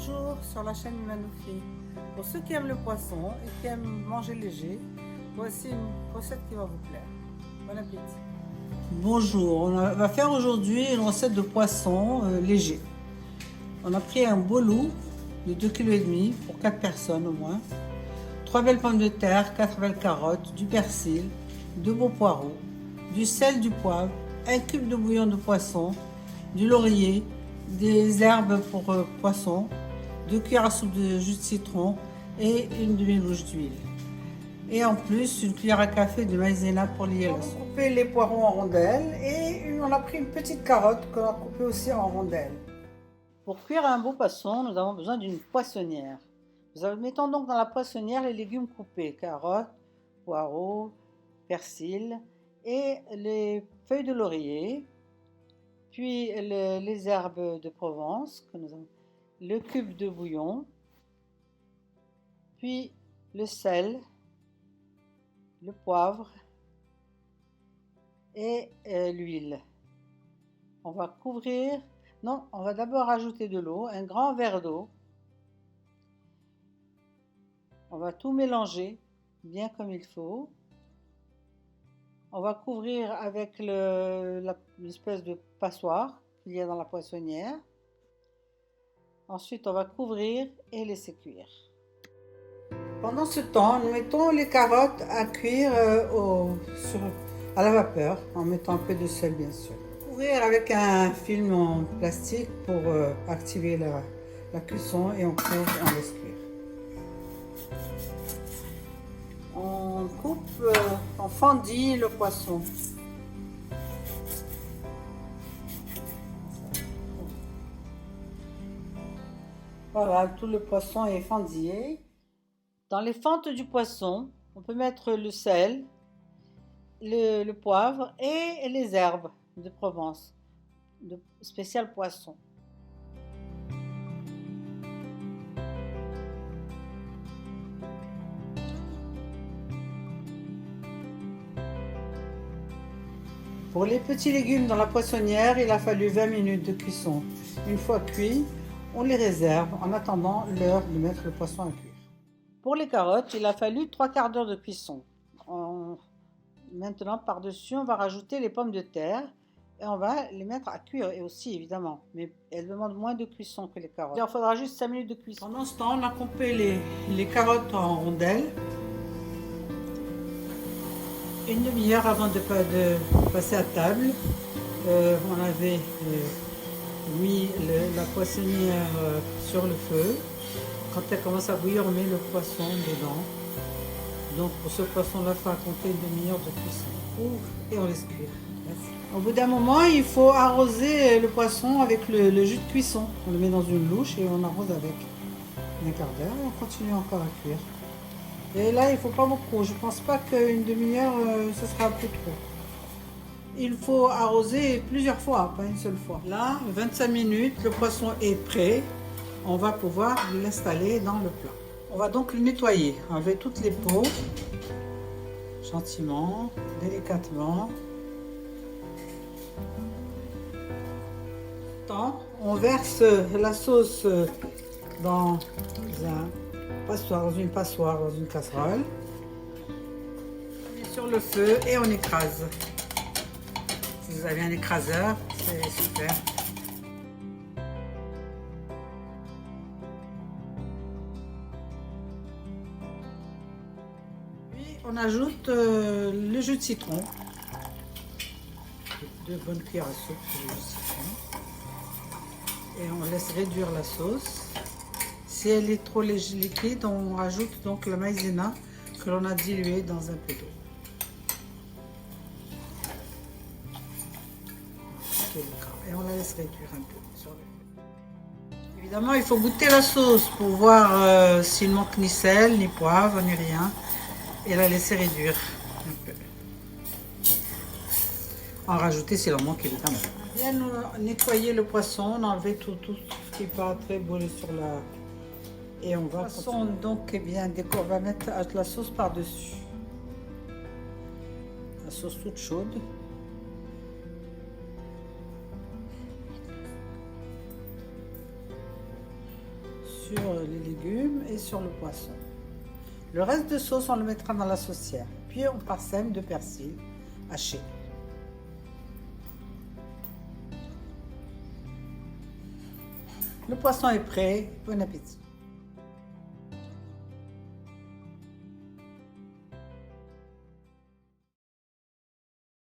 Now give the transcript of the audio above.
Bonjour sur la chaîne Manoufi. Pour ceux qui aiment le poisson et qui aiment manger léger, voici une recette qui va vous plaire. Bon appétit. Bonjour, va faire aujourd'hui une recette de poisson léger. On a pris un beau loup de 2,5 kg pour 4 personnes au moins, 3 belles pommes de terre, 4 belles carottes, du persil, 2 beaux poireaux, du sel, du poivre, un cube de bouillon de poisson, du laurier, des herbes pour poisson, 2 cuillères à soupe de jus de citron et une demi-louche d'huile. Et en plus, une cuillère à café de maïzena pour lier la sauce. On a coupé les poireaux en rondelles et on a pris une petite carotte qu'on a coupée aussi en rondelles. Pour cuire un beau poisson, nous avons besoin d'une poissonnière. Nous mettons donc dans la poissonnière les légumes coupés, carottes, poireaux, persil et les feuilles de laurier, puis les herbes de Provence, que nous avons, le cube de bouillon, puis le sel, le poivre et l'huile. On va couvrir, non, on va d'abord ajouter de l'eau, un grand verre d'eau. On va tout mélanger bien comme il faut. On va couvrir avec l'espèce de passoire qu'il y a dans la poissonnière. Ensuite, on va couvrir et laisser cuire. Pendant ce temps, nous mettons les carottes à cuire à la vapeur, en mettant un peu de sel bien sûr. Couvrir avec un film en plastique pour activer la cuisson et on couvre et on laisse cuire. On coupe, on fendit le poisson. Voilà, tout le poisson est fendillé. Dans les fentes du poisson, on peut mettre le sel, le poivre et les herbes de Provence, de spécial poisson. Pour les petits légumes dans la poissonnière, il a fallu 20 minutes de cuisson. Une fois cuits, on les réserve en attendant l'heure de mettre le poisson à cuire. Pour les carottes, il a fallu 3/4 d'heure de cuisson. Maintenant, par-dessus, on va rajouter les pommes de terre et on va les mettre à cuire, et aussi évidemment, mais elles demandent moins de cuisson que les carottes. Il faudra juste 5 minutes de cuisson. Pendant ce temps, on a coupé les carottes en rondelles. Une demi-heure avant de passer à table, on avait mis la poissonnière sur le feu. Quand elle commence à bouillir, on met le poisson dedans. Donc pour ce poisson-là, il faut compter une demi-heure de cuisson. Et on laisse cuire. Au bout d'un moment, il faut arroser le poisson avec le jus de cuisson. On le met dans une louche et on arrose avec un quart d'heure et on continue encore à cuire. Et là, il ne faut pas beaucoup. Je ne pense pas qu'une demi-heure, ce sera un peu trop. Il faut arroser plusieurs fois, pas une seule fois. Là, 25 minutes, le poisson est prêt. On va pouvoir l'installer dans le plat. On va donc le nettoyer, enlever toutes les peaux, gentiment, délicatement. On verse la sauce dans une passoire, dans une casserole. On met sur le feu et on écrase. Si vous avez un écraseur, c'est super. Puis on ajoute le jus de citron. 2 bonnes cuillères à soupe de jus de citron. Et on laisse réduire la sauce. Si elle est trop liquide, on rajoute donc le maïzena que l'on a dilué dans un peu d'eau. Et on la laisse réduire un peu sur le feu. Évidemment, il faut goûter la sauce pour voir s'il manque ni sel, ni poivre, ni rien. Et la laisser réduire un peu. En rajouter s'il en manque évidemment. Bien nettoyer le poisson, enlever tout ce qui pas très brûlé sur la... Et on va donc on va mettre la sauce par-dessus. La sauce toute chaude. sur les légumes et sur le poisson. Le reste de sauce, on le mettra dans la saucière. Puis on parsème de persil haché. Le poisson est prêt. Bon appétit.